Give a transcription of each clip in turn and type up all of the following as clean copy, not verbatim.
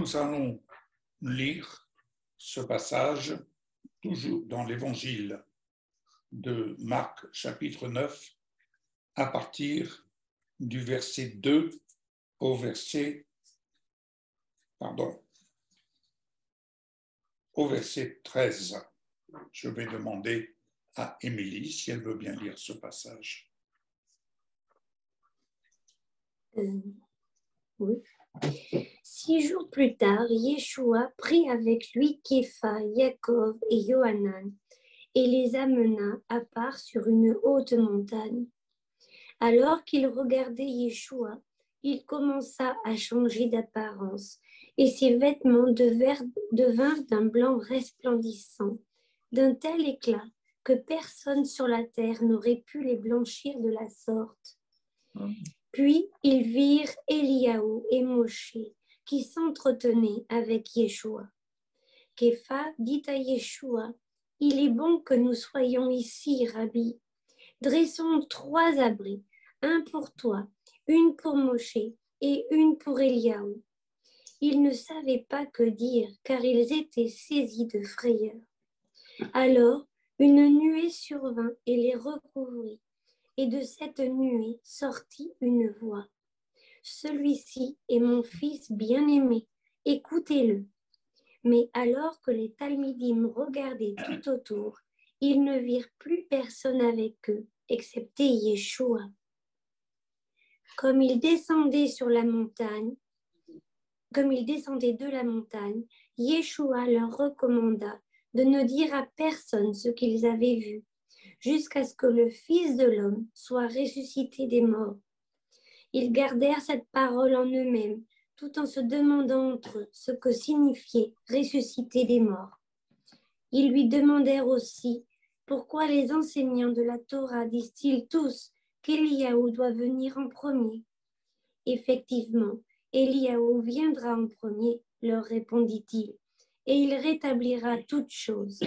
Nous allons lire ce passage toujours dans l'évangile de Marc chapitre 9 à partir du verset 2 au verset 13. Je vais demander à Émilie si elle veut bien lire ce passage. Oui. 6 jours plus tard, Yeshua prit avec lui Képha, Yaakov et Yohanan et les amena à part sur une haute montagne. Alors qu'il regardait Yeshua, il commença à changer d'apparence et ses vêtements devinrent d'un blanc resplendissant, d'un tel éclat que personne sur la terre n'aurait pu les blanchir de la sorte. Puis ils virent Eliaou et Moshe qui s'entretenaient avec Yeshua. Képha dit à Yeshua, « Il est bon que nous soyons ici, Rabbi. Dressons 3 abris, un pour toi, une pour Moshe et une pour Eliaou. » Ils ne savaient pas que dire, car ils étaient saisis de frayeur. Alors une nuée survint et les recouvrit. Et de cette nuée sortit une voix. « Celui-ci est mon fils bien-aimé, écoutez-le. » Mais alors que les Talmidim regardaient tout autour, ils ne virent plus personne avec eux, excepté Yeshua. Comme ils descendaient de la montagne, Yeshua leur recommanda de ne dire à personne ce qu'ils avaient vu, jusqu'à ce que le Fils de l'homme soit ressuscité des morts. Ils gardèrent cette parole en eux-mêmes, tout en se demandant entre eux ce que signifiait ressusciter des morts. Ils lui demandèrent aussi pourquoi les enseignants de la Torah disent-ils tous qu'Eliaou doit venir en premier. Effectivement, Eliaou viendra en premier, leur répondit-il, et il rétablira toutes choses.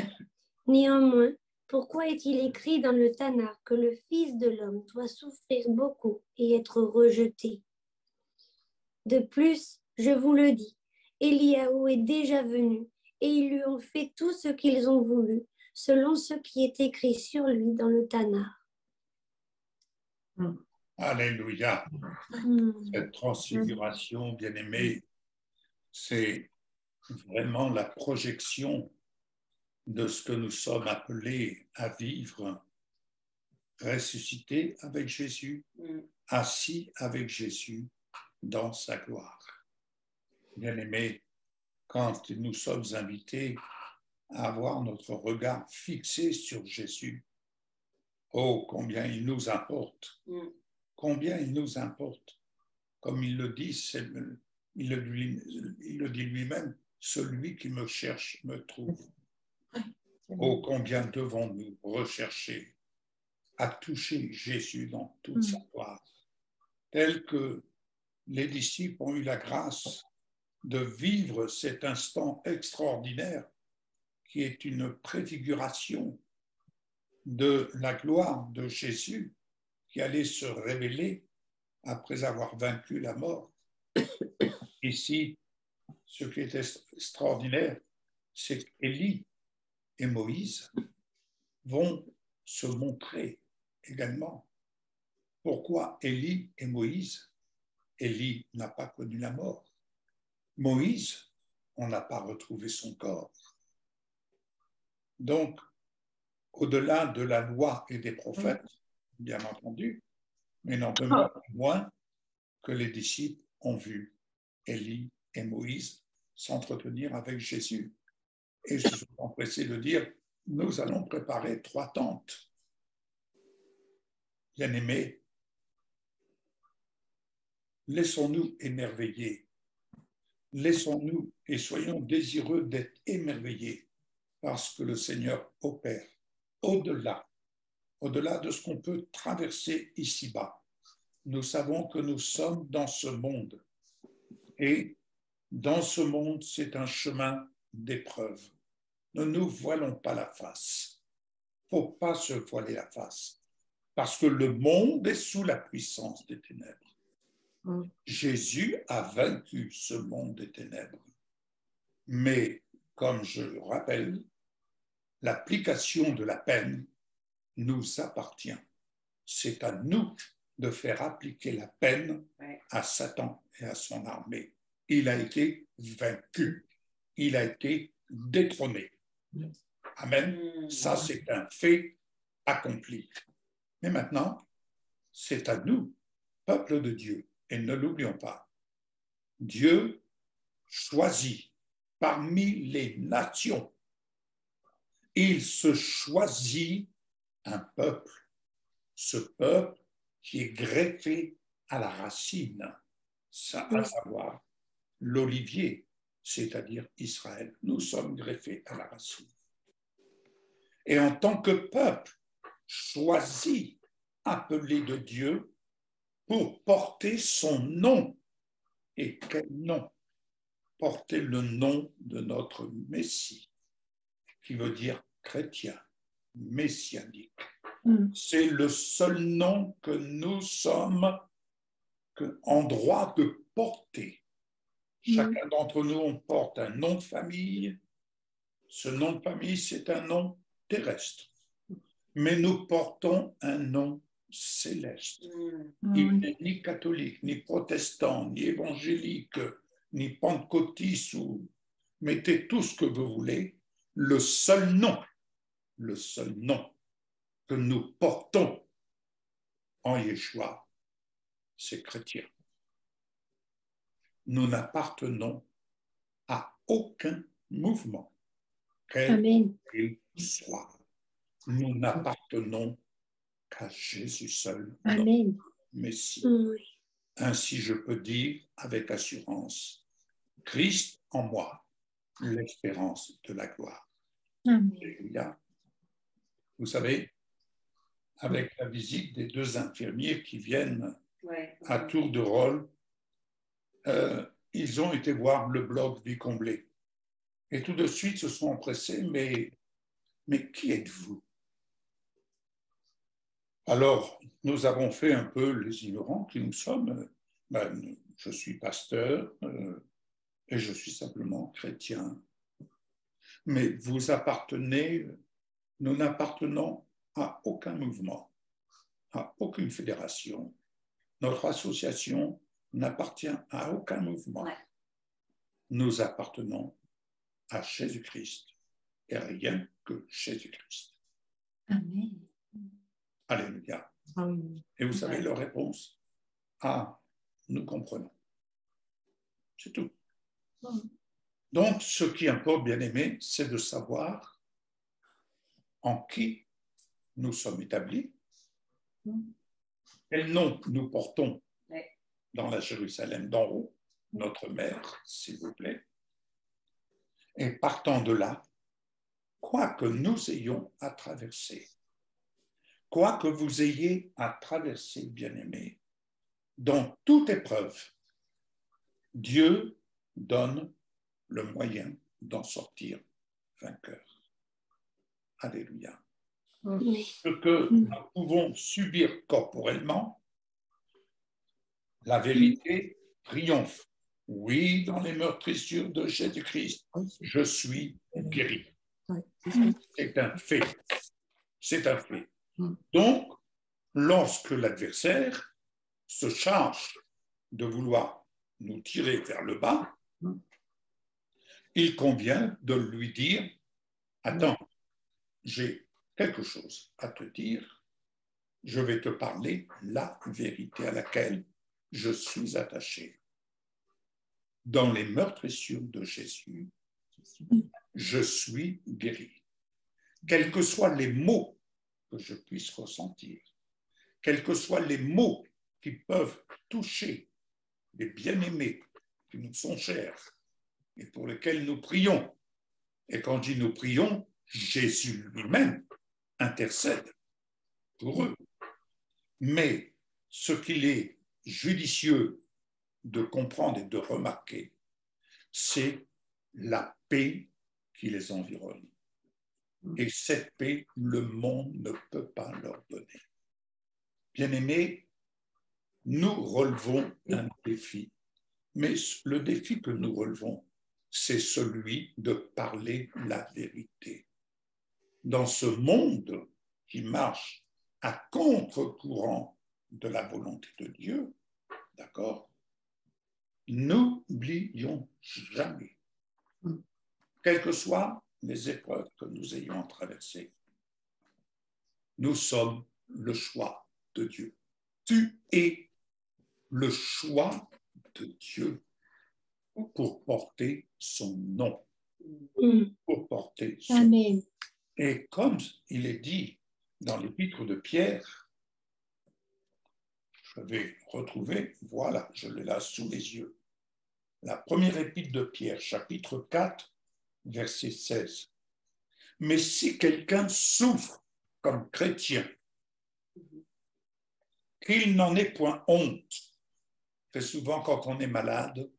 Néanmoins, pourquoi est-il écrit dans le Tanakh que le Fils de l'homme doit souffrir beaucoup et être rejeté? De plus, je vous le dis, Eliaou est déjà venu et ils lui ont fait tout ce qu'ils ont voulu, selon ce qui est écrit sur lui dans le Tanakh. Alléluia. Cette transfiguration, bien-aimée, c'est vraiment la projection de ce que nous sommes appelés à vivre, ressuscités avec Jésus, assis avec Jésus dans sa gloire. Bien-aimés, quand nous sommes invités à avoir notre regard fixé sur Jésus, oh, combien il nous importe, combien il nous importe. Comme il le dit, il le dit lui-même, celui qui me cherche me trouve. Oh, combien devons-nous rechercher à toucher Jésus dans toute sa gloire, tel que les disciples ont eu la grâce de vivre cet instant extraordinaire qui est une préfiguration de la gloire de Jésus qui allait se révéler après avoir vaincu la mort. Ici, ce qui est extraordinaire, c'est qu'Élie et Moïse vont se montrer également. Pourquoi Élie et Moïse? Élie n'a pas connu la mort. Moïse, on n'a pas retrouvé son corps. Donc, au-delà de la loi et des prophètes, bien entendu, mais n'en demeure pas moins que les disciples ont vu Élie et Moïse s'entretenir avec Jésus. Et je suis empressé de dire, nous allons préparer 3 tentes. Bien-aimés, laissons-nous émerveiller. Laissons-nous et soyons désireux d'être émerveillés par ce que le Seigneur opère au-delà de ce qu'on peut traverser ici-bas. Nous savons que nous sommes dans ce monde et dans ce monde, c'est un chemin d'épreuve. Ne nous voilons pas la face. Il ne faut pas se voiler la face parce que le monde est sous la puissance des ténèbres. Jésus a vaincu ce monde des ténèbres. Mais, comme je le rappelle, l'application de la peine nous appartient. C'est à nous de faire appliquer la peine à Satan et à son armée. Il a été vaincu. Il a été détrôné. Amen. Ça, c'est un fait accompli. Mais maintenant, c'est à nous, peuple de Dieu, et ne l'oublions pas, Dieu choisit parmi les nations. Il se choisit un peuple, ce peuple qui est greffé à la racine, à savoir l'olivier, c'est-à-dire Israël. Nous sommes greffés à la racine. Et en tant que peuple choisi, appelé de Dieu, pour porter son nom. Et quel nom? Porter le nom de notre Messie, qui veut dire chrétien, messianique. C'est le seul nom que nous sommes en droit de porter. Chacun d'entre nous, on porte un nom de famille. Ce nom de famille, c'est un nom terrestre. Mais nous portons un nom céleste. Il n'est ni catholique, ni protestant, ni évangélique, ni pentecôtiste, ou mettez tout ce que vous voulez. Le seul nom que nous portons en Yeshua, c'est chrétien. Nous n'appartenons à aucun mouvement, quel qu'il soit. Nous n'appartenons qu'à Jésus seul, notre Messie. Ainsi, je peux dire avec assurance, Christ en moi, l'espérance de la gloire. Alléluia. Vous savez, avec la visite des deux infirmiers qui viennent à tour de rôle, ils ont été voir le bloc Vie comblée. Et tout de suite se sont empressés, mais qui êtes-vous? Alors, nous avons fait un peu les ignorants qui nous sommes. Je suis pasteur et je suis simplement chrétien. Mais vous appartenez, nous n'appartenons à aucun mouvement, à aucune fédération. Notre association n'appartient à aucun mouvement. Nous appartenons à Jésus-Christ et rien que Jésus-Christ. Amen. Alléluia. Amen. Et vous savez leur réponse? Ah, nous comprenons. C'est tout. Donc, ce qui importe, bien aimé, c'est de savoir en qui nous sommes établis, quel nom nous portons dans la Jérusalem d'en haut, notre mère, s'il vous plaît. Et partant de là, quoi que nous ayons à traverser, quoi que vous ayez à traverser, bien-aimés, dans toute épreuve, Dieu donne le moyen d'en sortir vainqueur. Alléluia. Ce que nous pouvons subir corporellement, la vérité triomphe. Oui, dans les meurtrissures de Jésus-Christ, je suis guéri. C'est un fait. C'est un fait. Donc, lorsque l'adversaire se charge de vouloir nous tirer vers le bas, il convient de lui dire, attends, j'ai quelque chose à te dire, je vais te parler la vérité à laquelle je suis attaché. Dans les meurtrissures de Jésus, je suis guéri. Quels que soient les maux que je puisse ressentir, quels que soient les maux qui peuvent toucher les bien-aimés qui nous sont chers et pour lesquels nous prions. Et quand je dis nous prions, Jésus lui-même intercède pour eux. Mais ce qu'il est judicieux de comprendre et de remarquer, c'est la paix qui les environne. Et cette paix, le monde ne peut pas leur donner. Bien-aimés, nous relevons un défi. Mais le défi que nous relevons, c'est celui de parler la vérité. Dans ce monde qui marche à contre-courant de la volonté de Dieu, d'accord, n'oublions jamais, quelles que soient les épreuves que nous ayons traversées, nous sommes le choix de Dieu. Tu es le choix de Dieu pour porter son nom, pour porter son Amen. Et comme il est dit dans l'épître de Pierre, je vais retrouver, voilà, je l'ai là sous les yeux, la première épître de Pierre, chapitre 4, verset 16. Mais si quelqu'un souffre comme chrétien, qu'il n'en ait point honte, très souvent quand on est malade,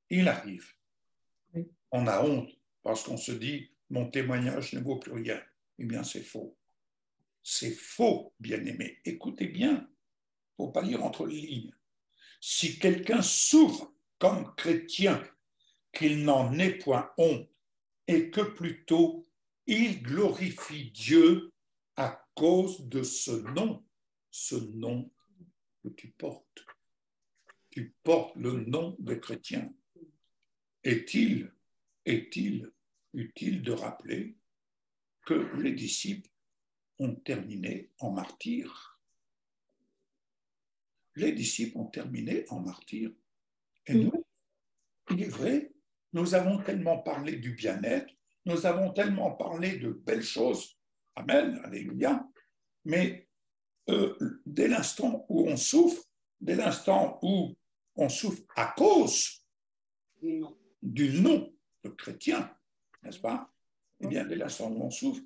il arrive. Oui. On a honte parce qu'on se dit, mon témoignage ne vaut plus rien. Eh bien, c'est faux. C'est faux, bien-aimé. Écoutez bien, il ne faut pas lire entre les lignes. Si quelqu'un souffre comme chrétien, qu'il n'en ait point honte, et que plutôt il glorifie Dieu à cause de ce nom que tu portes. Tu portes le nom de chrétien. Est-il utile de rappeler que les disciples ont terminé en martyrs? Les disciples ont terminé en martyrs. Et nous, il est vrai, nous avons tellement parlé du bien-être, nous avons tellement parlé de belles choses. Amen, alléluia. Mais dès l'instant où on souffre, dès l'instant où on souffre à cause du nom de chrétien, n'est-ce pas? Eh bien, dès l'instant où on souffre,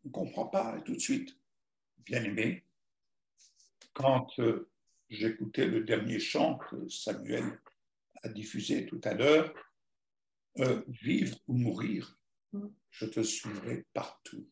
on ne comprend pas tout de suite. Bien aimé, quand j'écoutais le dernier chant que Samuel a diffusé tout à l'heure, vivre ou mourir, je te suivrai partout.